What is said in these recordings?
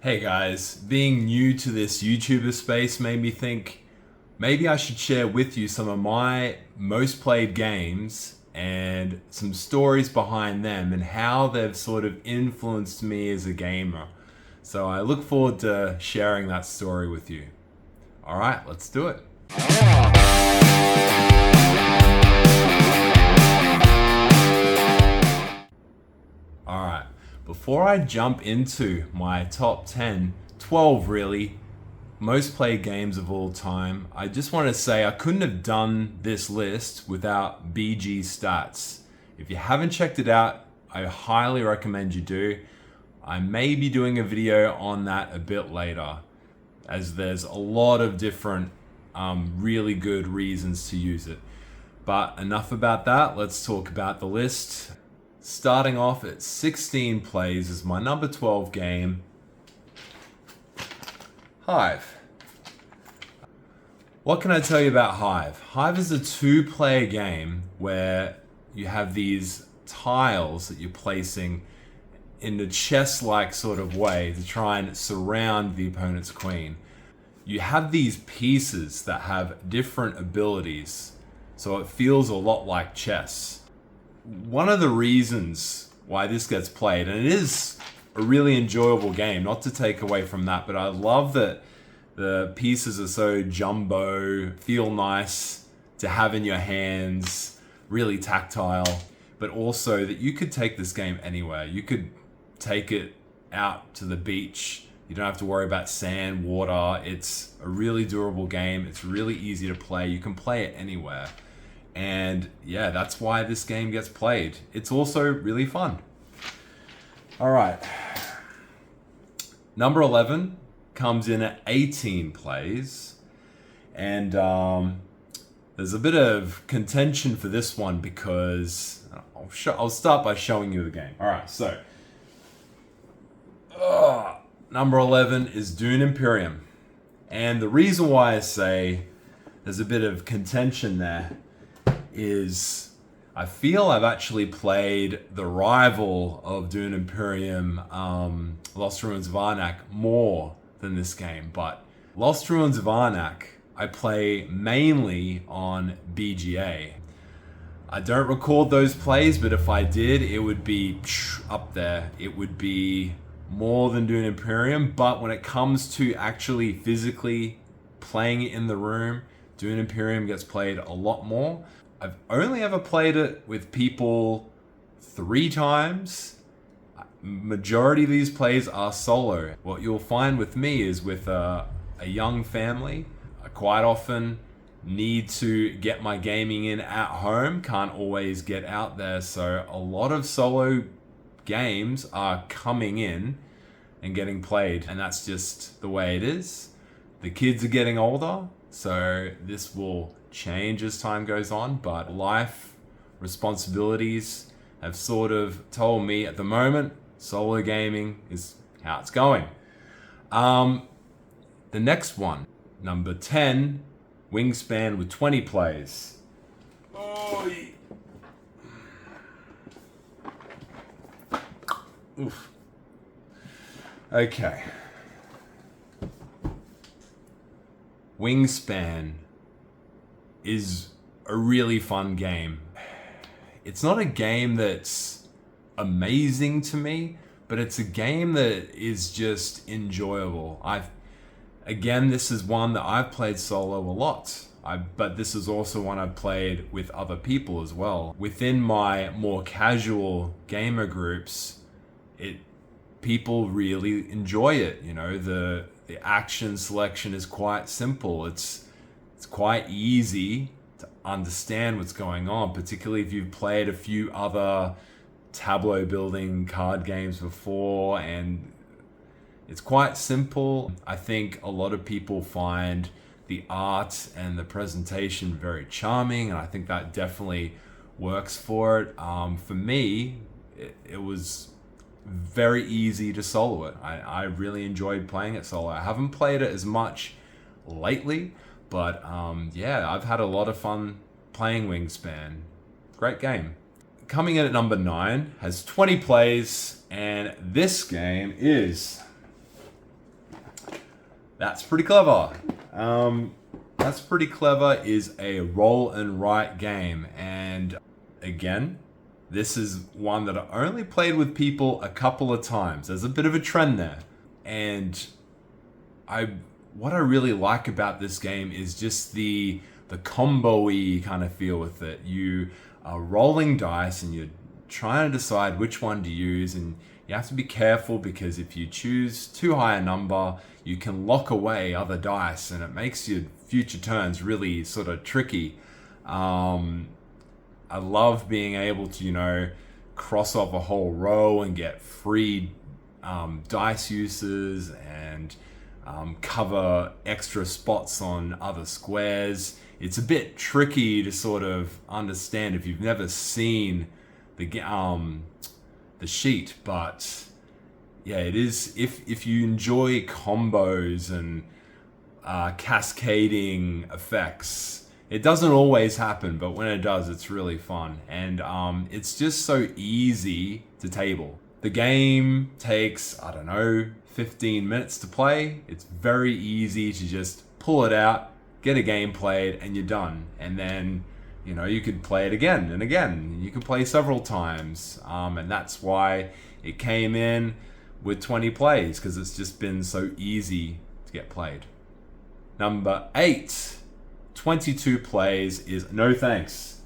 Hey guys, being new to this YouTuber space made me think maybe I should share with you some of my most played games and some stories behind them and how they've sort of influenced me as a gamer. So I look forward to sharing that story with you. Alright, let's do it. Alright, before I jump into my top 10, 12 really, most played games of all time, I just want to say I couldn't have done this list without BG Stats. If you haven't checked it out, I highly recommend you do. I may be doing a video on that a bit later, as there's a lot of different really good reasons to use it. But enough about that, let's talk about the list. Starting off at 16 plays is my number 12 game, Hive. What can I tell you about Hive? Hive is a two-player game where you have these tiles that you're placing in a chess-like sort of way to try and surround the opponent's queen. You have these pieces that have different abilities, so it feels a lot like chess. One of the reasons why this gets played, and it is a really enjoyable game, not to take away from that, but I love that the pieces are so jumbo, feel nice to have in your hands, really tactile, but also that you could take this game anywhere. You could take it out to the beach. You don't have to worry about sand, water. It's a really durable game. It's really easy to play. You can play it anywhere. And yeah, that's why this game gets played. It's also really fun. All right. Number 11 comes in at 18 plays. And there's a bit of contention for this one because I'll start by showing you the game. All right, so number 11 is Dune Imperium. And the reason why I say there's a bit of contention there is I feel I've actually played the rival of Dune Imperium, Lost Ruins of Arnak, more than this game. But Lost Ruins of Arnak, I play mainly on BGA. I don't record those plays, but if I did, it would be up there. It would be more than Dune Imperium, but when it comes to actually physically playing it in the room, Dune Imperium gets played a lot more. I've only ever played it with people 3 times. Majority of these plays are solo. What you'll find with me is with a young family, I quite often need to get my gaming in at home, can't always get out there, so a lot of solo games are coming in and getting played, and that's just the way it is. The kids are getting older, so this will change as time goes on, but life responsibilities have sort of told me at the moment solo gaming is how it's going. The next one, number 10, Wingspan with 20 plays. Oh, oof. Okay. Wingspan is a really fun game. It's not a game that's amazing to me, but it's a game that is just enjoyable. Again, this is one that I've played solo a lot. But this is also one I've played with other people as well. Within my more casual gamer groups, people really enjoy it. You know, the action selection is quite simple. It's quite easy to understand what's going on, particularly if you've played a few other tableau building card games before, and it's quite simple. I think a lot of people find the art and the presentation very charming, and I think that definitely works for it. For me, it was very easy to solo it. I really enjoyed playing it solo. I haven't played it as much lately, but yeah, I've had a lot of fun playing Wingspan. Great game. Coming in at number 9, has 20 plays, and this game is That's pretty clever. That's pretty clever is a roll and write game. And again, this is one that I only played with people a couple of times. There's a bit of a trend there. And what I really like about this game is just the combo-y kind of feel with it. You are rolling dice and you're trying to decide which one to use, and you have to be careful because if you choose too high a number, you can lock away other dice and it makes your future turns really sort of tricky. I love being able to, cross off a whole row and get free dice uses and cover extra spots on other squares. It's a bit tricky to sort of understand if you've never seen the sheet, but yeah, it is. If you enjoy combos and cascading effects, it doesn't always happen, but when it does, it's really fun. And it's just so easy to table. The game takes, 15 minutes to play. It's very easy to just pull it out, get a game played, and you're done. And then, you could play it again and again. You can play several times. And that's why it came in with 20 plays, because it's just been so easy to get played. Number 8. 22 plays is No Thanks.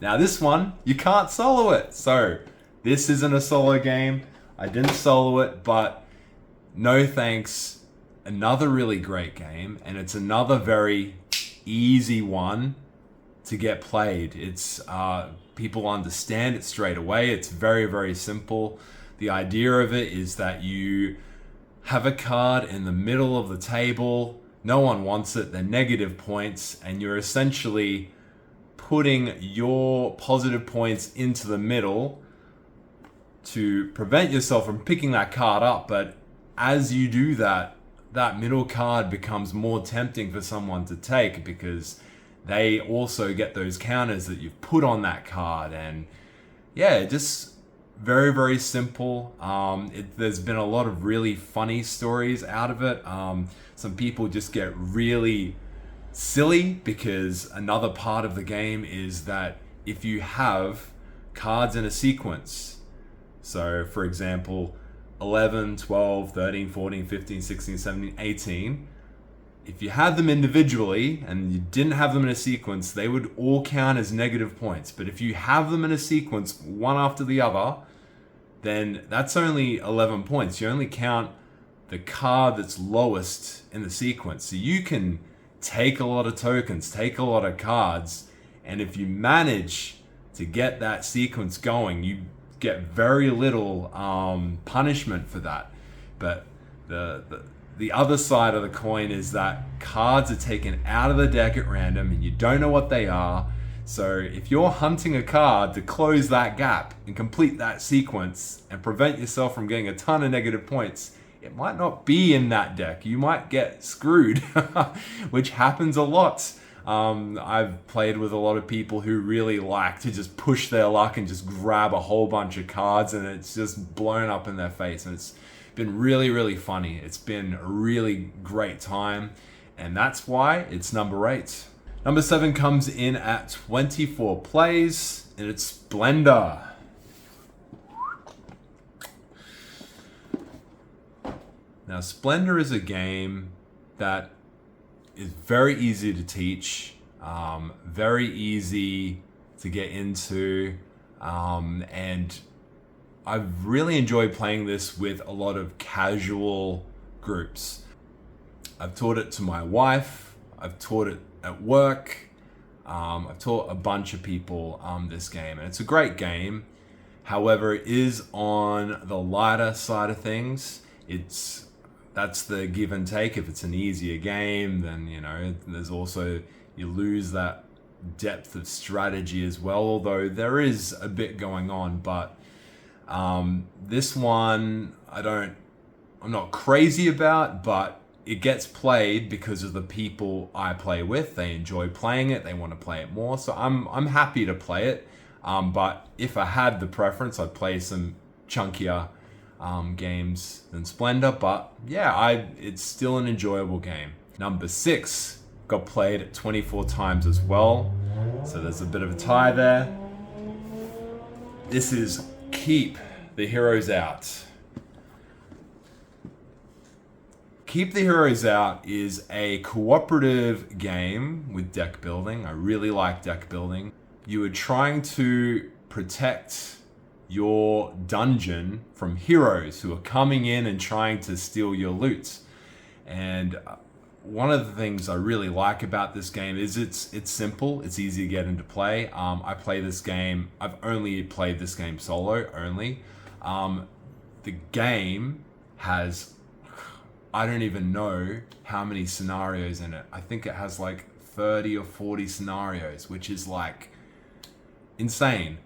Now this one, you can't solo it. So this isn't a solo game. I didn't solo it, but No Thanks, another really great game. And it's another very easy one to get played. It's people understand it straight away. It's very, very simple. The idea of it is that you have a card in the middle of the table. No one wants it. They're negative points, and you're essentially putting your positive points into the middle to prevent yourself from picking that card up. But as you do that, that middle card becomes more tempting for someone to take because they also get those counters that you've put on that card. And yeah, just very, very simple. There's been a lot of really funny stories out of it. Some people just get really silly because another part of the game is that if you have cards in a sequence, so for example, 11, 12, 13, 14, 15, 16, 17, 18, if you had them individually and you didn't have them in a sequence, they would all count as negative points. But if you have them in a sequence, one after the other, then that's only 11 points. You only count the card that's lowest in the sequence. So you can take a lot of tokens, take a lot of cards, and if you manage to get that sequence going, you get very little punishment for that. But the other side of the coin is that cards are taken out of the deck at random and you don't know what they are. So if you're hunting a card to close that gap and complete that sequence and prevent yourself from getting a ton of negative points, it might not be in that deck. You might get screwed, which happens a lot. I've played with a lot of people who really like to just push their luck and just grab a whole bunch of cards, and it's just blown up in their face. And it's been really, really funny. It's been a really great time, and that's why it's number 8. Number 7 comes in at 24 plays, and it's Splendor. Now, Splendor is a game that is very easy to teach, very easy to get into, and I've really enjoyed playing this with a lot of casual groups. I've taught it to my wife, I've taught it at work, I've taught a bunch of people this game, and it's a great game. However, it is on the lighter side of things. That's the give and take. If it's an easier game, then there's also, you lose that depth of strategy as well, although there is a bit going on. But this one I'm not crazy about, but it gets played because of the people I play with. They enjoy playing it, they want to play it more, so I'm happy to play it. But if I had the preference, I'd play some chunkier games than Splendor, but yeah, it's still an enjoyable game. Number 6 got played 24 times as well, so there's a bit of a tie there. This is Keep the Heroes Out. Keep the Heroes Out is a cooperative game with deck building. I really like deck building. You are trying to protect your dungeon from heroes who are coming in and trying to steal your loot. And one of the things I really like about this game is it's simple. It's easy to get into play. I play this game. I've only played this game solo only. The game has, I don't even know how many scenarios in it. I think it has like 30 or 40 scenarios, which is like insane.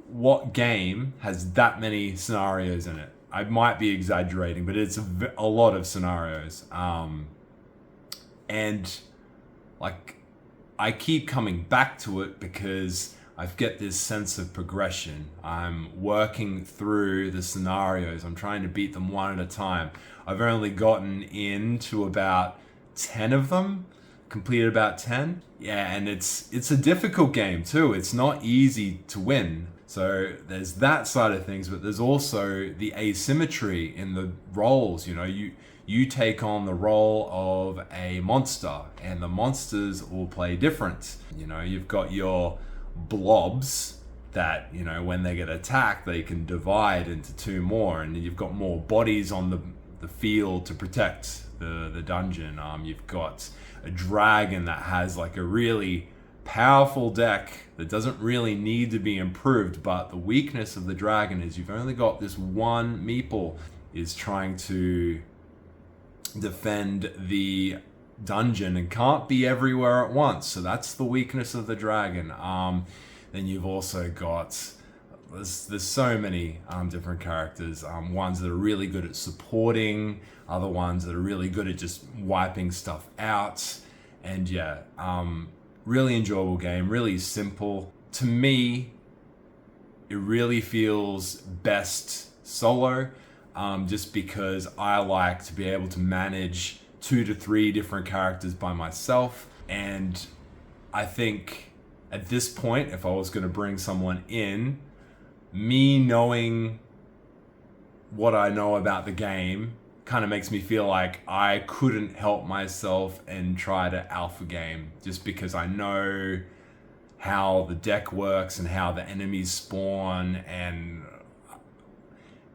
What game has that many scenarios in it? I might be exaggerating, but it's a lot of scenarios. And like, I keep coming back to it because I get this sense of progression. I'm working through the scenarios. I'm trying to beat them one at a time. I've only gotten into about 10 of them, completed about 10. Yeah, and it's a difficult game too. It's not easy to win. So there's that side of things, but there's also the asymmetry in the roles. You know, you take on the role of a monster, and the monsters will play different. You know, you've got your blobs that, you know, when they get attacked, they can divide into 2 more, and you've got more bodies on the field to protect the dungeon. You've got a dragon that has like a really powerful deck that doesn't really need to be improved, but the weakness of the dragon is you've only got this one meeple is trying to defend the dungeon and can't be everywhere at once. So that's the weakness of the dragon. Then you've also got there's so many different characters. Ones that are really good at supporting, other ones that are really good at just wiping stuff out. And yeah, really enjoyable game, really simple. To me, it really feels best solo, just because I like to be able to manage 2 to 3 different characters by myself. And I think at this point, if I was going to bring someone in, me knowing what I know about the game kind of makes me feel like I couldn't help myself and try to alpha game, just because I know how the deck works and how the enemies spawn. And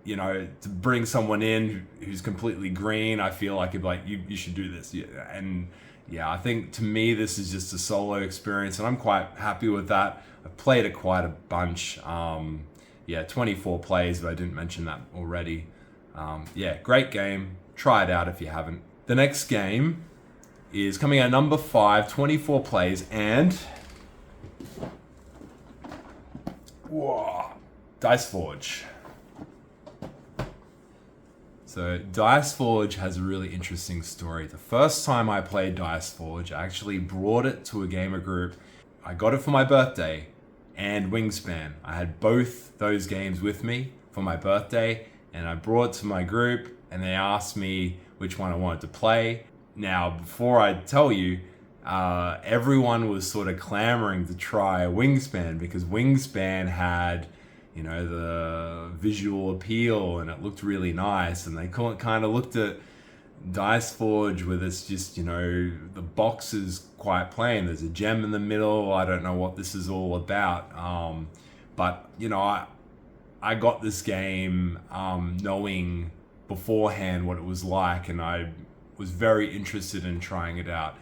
you know, to bring someone in who's completely green, I feel like it'd be like, you should do this. Yeah. And yeah, I think to me this is just a solo experience, and I'm quite happy with that. I've played it quite a bunch. 24 plays, but I didn't mention that already. Yeah, great game. Try it out if you haven't. The next game is coming out number 5, 24 plays, and whoa, Dice Forge. So Dice Forge has a really interesting story. The first time I played Dice Forge, I actually brought it to a gamer group. I got it for my birthday and Wingspan. I had both those games with me for my birthday, and I brought it to my group, and they asked me which one I wanted to play. Now, before I tell you, everyone was sort of clamoring to try Wingspan, because Wingspan had, you know, the visual appeal and it looked really nice, and they kind of looked at Dice Forge with its just, you know, the box is quite plain. There's a gem in the middle. I don't know what this is all about. But, you know, I got this game knowing beforehand what it was like, and I was very interested in trying it out.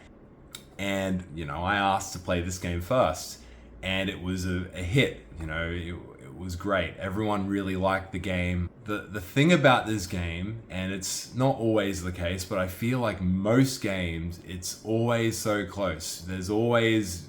And, you know, I asked to play this game first, and it was a hit. You know, it was great. Everyone really liked the game. The thing about this game, and it's not always the case, but I feel like most games, it's always so close. There's always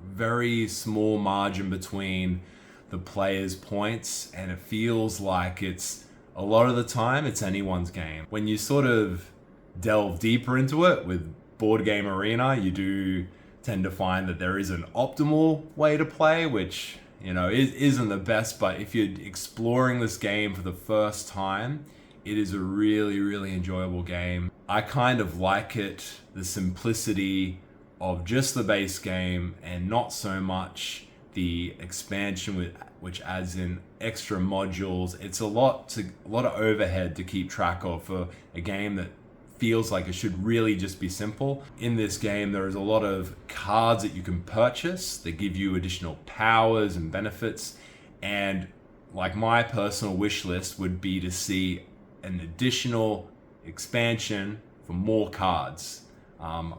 very small margin between the players' points, and it feels like it's, a lot of the time, it's anyone's game. When you sort of delve deeper into it with Board Game Arena, you do tend to find that there is an optimal way to play, which, it isn't the best, but if you're exploring this game for the first time, it is a really, really enjoyable game. I kind of like it, the simplicity of just the base game and not so much the expansion which adds in extra modules. It's a lot of overhead to keep track of for a game that feels like it should really just be simple. In this game, there is a lot of cards that you can purchase that give you additional powers and benefits. And like my personal wish list would be to see an additional expansion for more cards.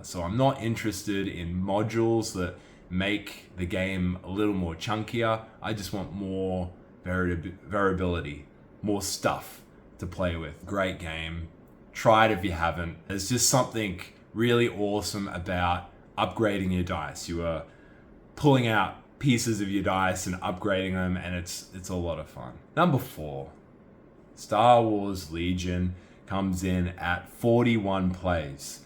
So I'm not interested in modules that make the game a little more chunkier. I just want more variability, more stuff to play with. Great game. Try it if you haven't. There's just something really awesome about upgrading your dice. You are pulling out pieces of your dice and upgrading them, and it's a lot of fun. Number 4, Star Wars Legion comes in at 41 plays.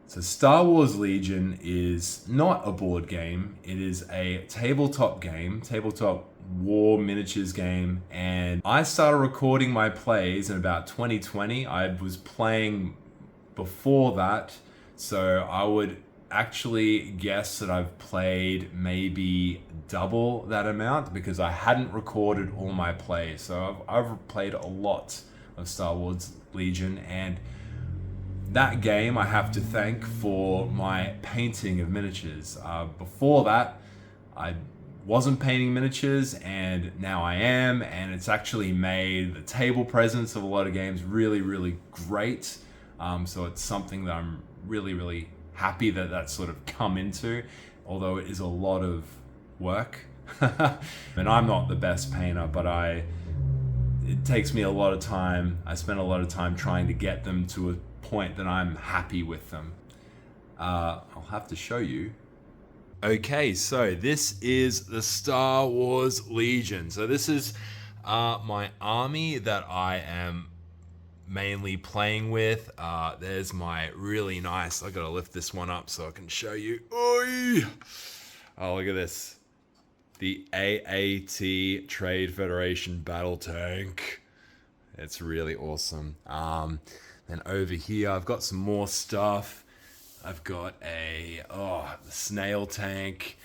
So Star Wars Legion is not a board game. It is a tabletop game, tabletop war miniatures game. And I started recording my plays in about 2020. I was playing before that. So I would actually guess that I've played maybe double that amount because I hadn't recorded all my plays. So I've played a lot of Star Wars Legion, and that game I have to thank for my painting of miniatures. Before that, I wasn't painting miniatures, and now I am, and it's actually made the table presence of a lot of games really, really great. So it's something that I'm really, really happy that that's sort of come into, although it is a lot of work. And I'm not the best painter, but it takes me a lot of time. I spend a lot of time trying to get them to a point that I'm happy with them. I'll have to show you. Okay, so this is the Star Wars Legion. So this is my army that I am mainly playing with. There's my really nice, I gotta lift this one up so I can show you. Oi! Oh, look at this. The AAT Trade Federation battle tank. It's really awesome. Then over here, I've got some more stuff. I've got the snail tank.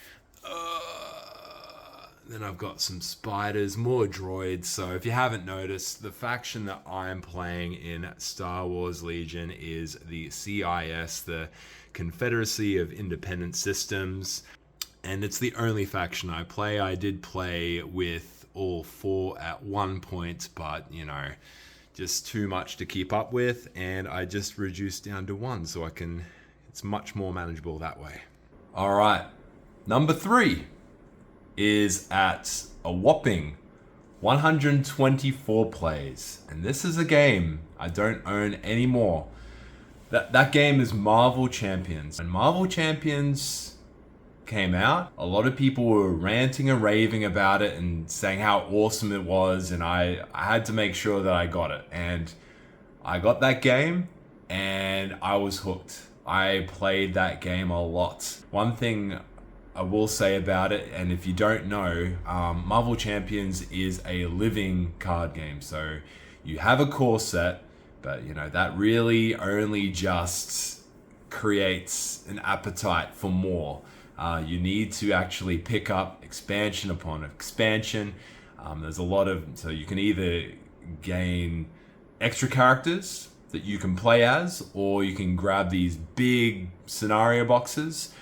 Then I've got some spiders, more droids. So if you haven't noticed, the faction that I'm playing in Star Wars Legion is the CIS, the Confederacy of Independent Systems. And it's the only faction I play. I did play with all 4 at one point, but just too much to keep up with, and I just reduced down to 1 so it's much more manageable that way. All right, number 3 is at a whopping 124 plays, and this is a game I don't own anymore. That game is Marvel Champions, and Marvel Champions came out, a lot of people were ranting and raving about it and saying how awesome it was, and I had to make sure that I got it, and I got that game and I was hooked. I played that game a lot. One thing I will say about it, and if you don't know, Marvel Champions is a living card game. So you have a core set, but that really only just creates an appetite for more. You need to actually pick up expansion upon expansion. There's a lot of, so you can either gain extra characters that you can play as, or you can grab these big scenario boxes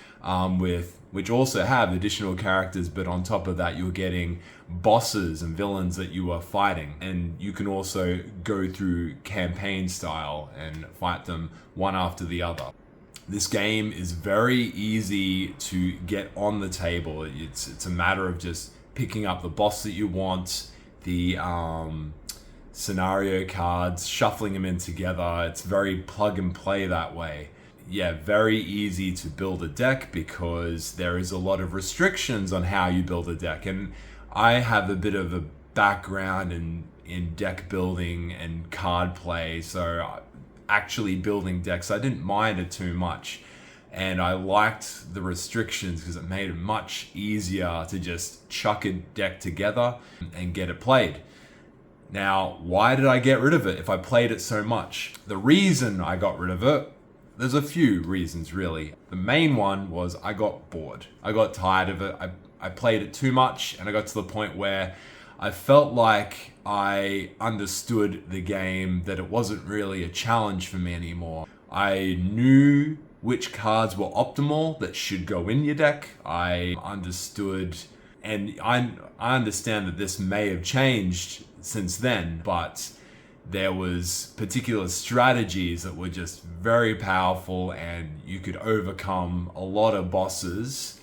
which also have additional characters, but on top of that, you're getting bosses and villains that you are fighting. And you can also go through campaign style and fight them one after the other. This game is very easy to get on the table. It's a matter of just picking up the boss that you want, the scenario cards, shuffling them in together. It's very plug and play that way. Yeah, very easy to build a deck because there is a lot of restrictions on how you build a deck. And I have a bit of a background in deck building and card play, so actually building decks, I didn't mind it too much. And I liked the restrictions because it made it much easier to just chuck a deck together and get it played. Now, why did I get rid of it if I played it so much? The reason I got rid of it, there's a few reasons really. The main one was I got bored. I got tired of it. I played it too much, and I got to the point where I felt like I understood the game, that it wasn't really a challenge for me anymore. I knew which cards were optimal that should go in your deck. I understood, and I understand that this may have changed since then, but there was particular strategies that were just very powerful, and you could overcome a lot of bosses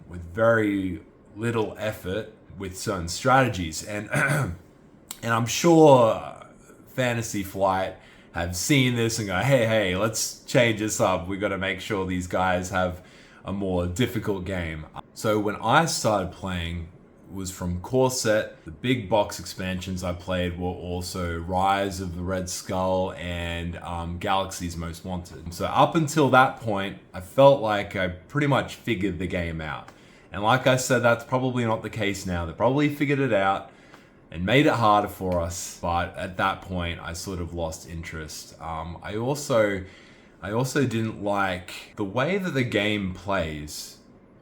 with very little effort with certain strategies. And and I'm sure Fantasy Flight have seen this and go, hey, let's change this up. We got to make sure these guys have a more difficult game. So when I started playing, it was from Core Set. The big box expansions I played were also Rise of the Red Skull and Galaxy's Most Wanted. So up until that point, I felt like I pretty much figured the game out. And like I said, that's probably not the case now. They probably figured it out and made it harder for us, but at that point I sort of lost interest. I also didn't like the way that the game plays.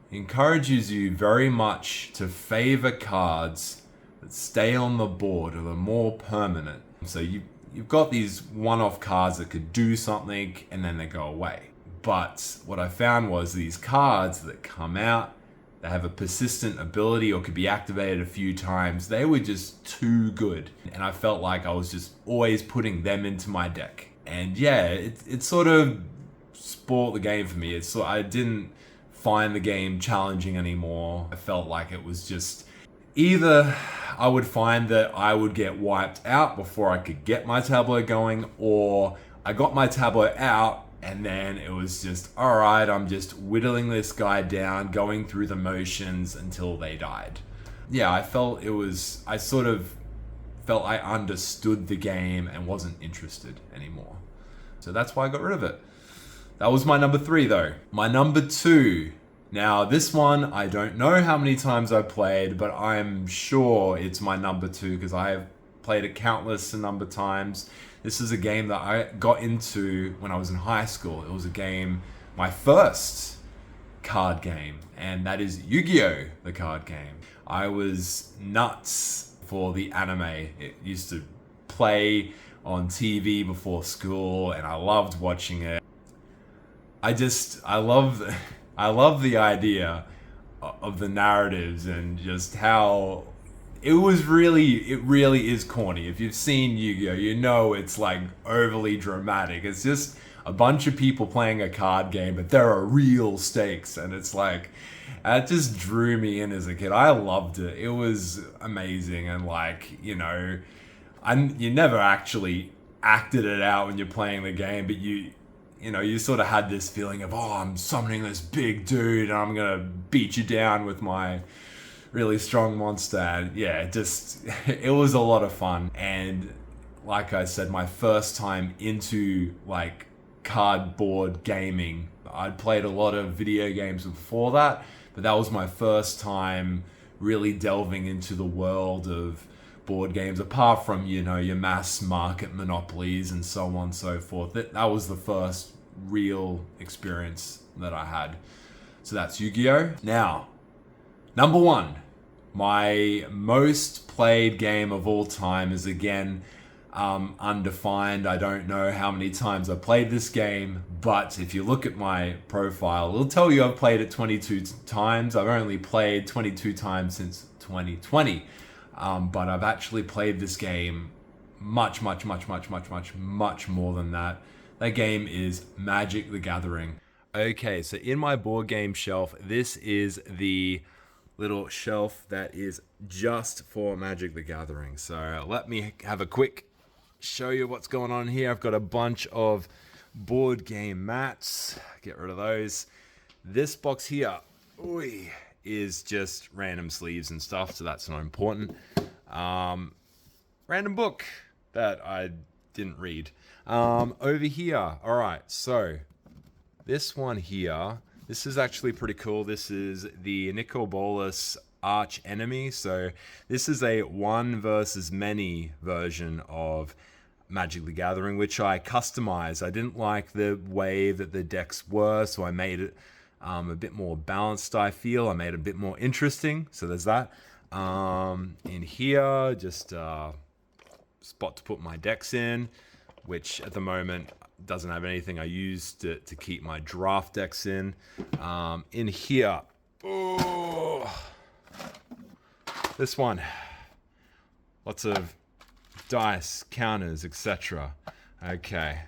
It encourages you very much to favor cards that stay on the board or are more permanent. So you've got these one-off cards that could do something and then they go away. But what I found was these cards that come out, they have a persistent ability or could be activated a few times. They were just too good. And I felt like I was just always putting them into my deck. And yeah, it sort of spoiled the game for me. I didn't find the game challenging anymore. I felt like it was just either I would find that I would get wiped out before I could get my tableau going, or I got my tableau out and then it was just, all right, I'm just whittling this guy down, going through the motions until they died. Yeah, I sort of felt I understood the game and wasn't interested anymore. So that's why I got rid of it. That was my number 3 though. My number 2. Now this one, I don't know how many times I played, but I'm sure it's my number 2 because I have played it countless number of times. This is a game that I got into when I was in high school. It was a game, my first card game, and that is Yu-Gi-Oh! The card game. I was nuts for the anime. It used to play on TV before school, and I loved watching it. I love the idea of the narratives and just how it really is corny. If you've seen Yu-Gi-Oh, you know it's like overly dramatic. It's just a bunch of people playing a card game, but there are real stakes, and it's like, it just drew me in as a kid. I loved it. It was amazing, and like, you never actually acted it out when you're playing the game, but you sort of had this feeling of, oh, I'm summoning this big dude and I'm gonna beat you down with my really strong monster. And yeah, it was a lot of fun. And like I said, my first time into like cardboard gaming. I'd played a lot of video games before that, but that was my first time really delving into the world of board games, apart from, your mass market monopolies and so on and so forth. That was the first real experience that I had. So that's Yu-Gi-Oh! Now, number 1, my most played game of all time is again undefined. I don't know how many times I played this game, but if you look at my profile, it'll tell you I've played it 22 times. I've only played 22 times since 2020, but I've actually played this game much more than that. That game is Magic the Gathering. Okay, so in my board game shelf, this is the little shelf that is just for Magic the Gathering. So let me have a quick show you what's going on here. I've got a bunch of board game mats. Get rid of those. This box here is just random sleeves and stuff, so that's not important. Random book that I didn't read. Over here, all right, so This one here, this is actually pretty cool. This is the Nicol Bolas Arch Enemy. So this is a one versus many version of Magic the Gathering, which I customized. I didn't like the way that the decks were, so I made it a bit more balanced, I feel. I made it a bit more interesting, so there's that. In here, just spot to put my decks in, which at the moment doesn't have anything. I used to keep my draft decks in. In here, this one, lots of dice, counters, etc. Okay,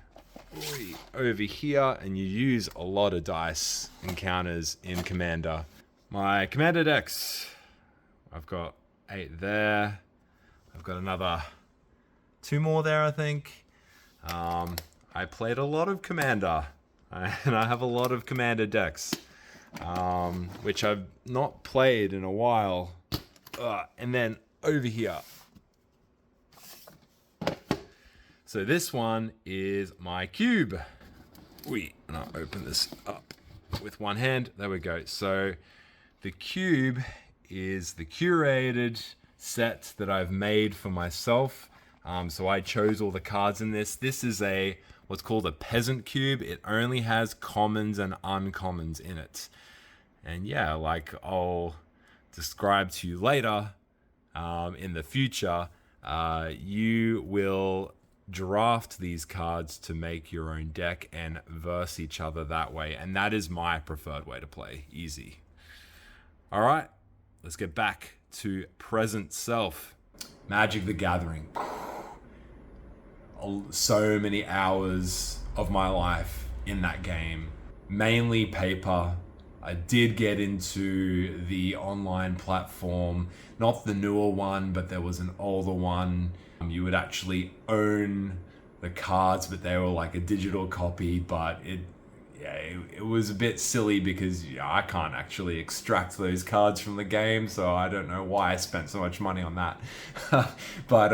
over here, and you use a lot of dice and counters in Commander. My Commander decks, I've got 8 there. I've got another 2 more there, I think. I played a lot of Commander, and I have a lot of Commander decks, which I've not played in a while. And then over here. So this one is my cube. And I'll open this up with one hand. There we go. So the cube is the curated set that I've made for myself. So I chose all the cards in this. This is what's called a peasant cube. It only has commons and uncommons in it. And yeah, like I'll describe to you later, in the future, you will draft these cards to make your own deck and verse each other that way. And that is my preferred way to play. Easy. All right, let's get back to present self. Magic the Gathering. So many hours of my life in that game. Mainly paper. I did get into the online platform, not the newer one, but there was an older one. You would actually own the cards, but they were like a digital copy, but it was a bit silly because I can't actually extract those cards from the game, so I don't know why I spent so much money on that. But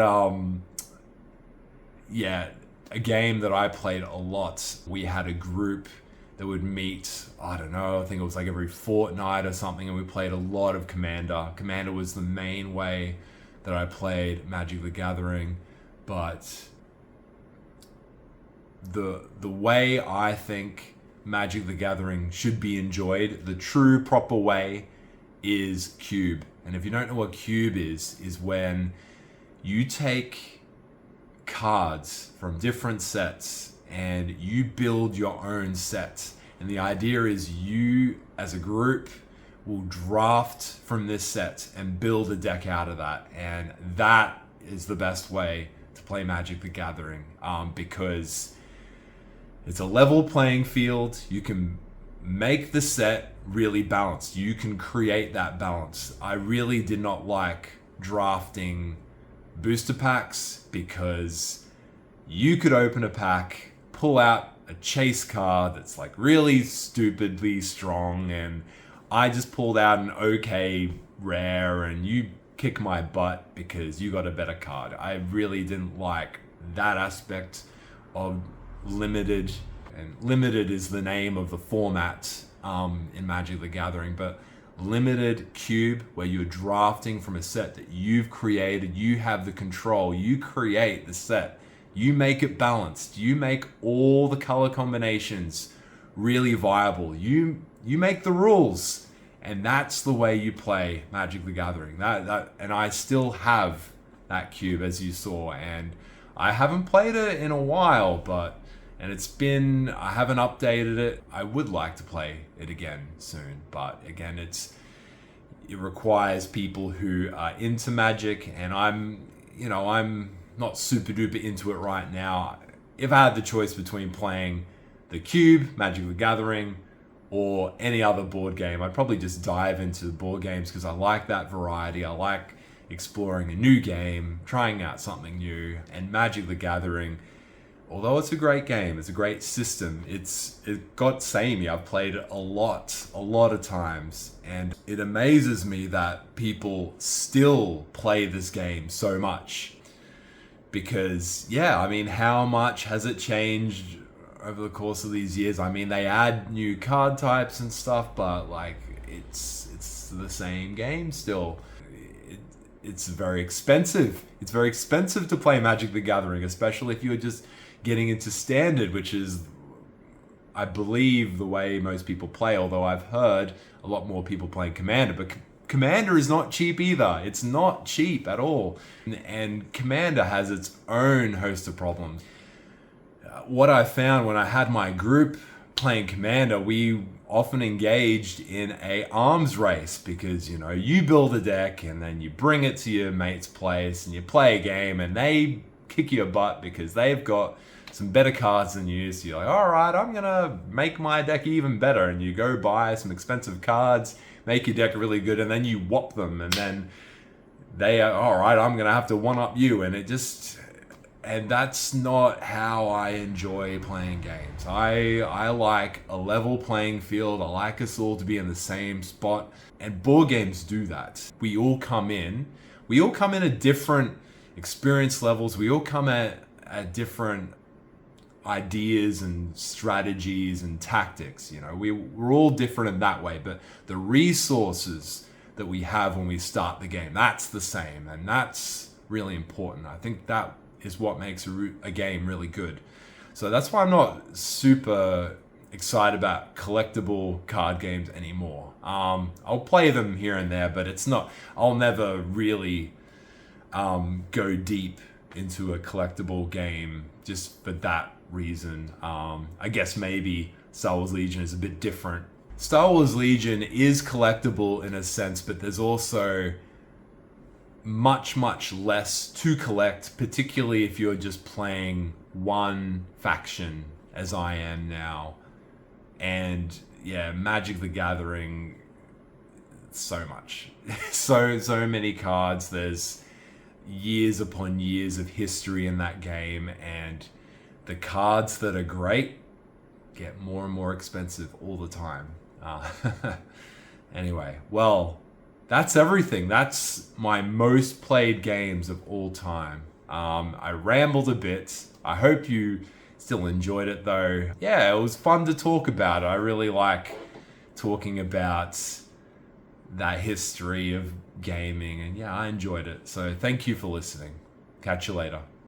yeah, a game that I played a lot. We had a group that would meet, I don't know, I think it was like every fortnight or something, and we played a lot of Commander. Commander was the main way that I played Magic the Gathering, but the way I think Magic the Gathering should be enjoyed, the true proper way, is Cube. And if you don't know what Cube is when you take cards from different sets and you build your own set. And the idea is you, as a group, will draft from this set and build a deck out of that. And that is the best way to play Magic the Gathering, because it's a level playing field. You can make the set really balanced. You can create that balance. I really did not like drafting booster packs because you could open a pack, pull out a chase card that's like really stupidly strong, and I just pulled out an okay rare and you kick my butt because you got a better card. I really didn't like that aspect of limited, and limited is the name of the format in Magic the Gathering, but limited cube, where you're drafting from a set that you've created. You have the control. You create the set. You make it balanced. You make all the color combinations really viable. You make the rules, and that's the way you play Magic the Gathering. That and I still have that cube, as you saw, and I haven't played it in a while, and I haven't updated it. I would like to play it again soon, but again, it requires people who are into Magic, and I'm not super duper into it right now. If I had the choice between playing the Cube, Magic the Gathering, or any other board game, I'd probably just dive into board games because I like that variety. I like exploring a new game, trying out something new, and Magic the Gathering, although it's a great game, it's a great system, it got samey. I've played it a lot of times, and it amazes me that people still play this game so much. Because, yeah, I mean, how much has it changed over the course of these years. I mean, they add new card types and stuff, but like it's the same game still. It's very expensive. It's very expensive to play Magic the Gathering, especially if you're just getting into Standard, which is, I believe, the way most people play, although I've heard a lot more people playing Commander. But Commander is not cheap either. It's not cheap at all. And Commander has its own host of problems. What I found when I had my group playing Commander, we often engaged in a arms race because, you know, you build a deck and then you bring it to your mate's place and you play a game and they kick your butt because they've got some better cards than you. So you're like, all right, I'm going to make my deck even better. And you go buy some expensive cards, make your deck really good, and then you whop them. And then they are, all right, I'm going to have to one-up you. And that's not how I enjoy playing games. I like a level playing field. I like us all to be in the same spot. And board games do that. We all come in at different experience levels. We all come at different ideas and strategies and tactics. You know, we're all different in that way. But the resources that we have when we start the game, that's the same. And that's really important. I think that is what makes a game really good. So that's why I'm not super excited about collectible card games anymore. I'll play them here and there, but I'll never really go deep into a collectible game just for that reason. I guess maybe Star Wars Legion is a bit different. Star Wars Legion is collectible in a sense, but there's also much less to collect, particularly if you're just playing one faction as I am now. And yeah, Magic the Gathering, so much. so many cards. There's years upon years of history in that game, and the cards that are great get more and more expensive all the time. Anyway, well, that's everything. That's my most played games of all time. I rambled a bit. I hope you still enjoyed it though. Yeah, it was fun to talk about. I really like talking about that history of gaming, and yeah, I enjoyed it. So thank you for listening. Catch you later.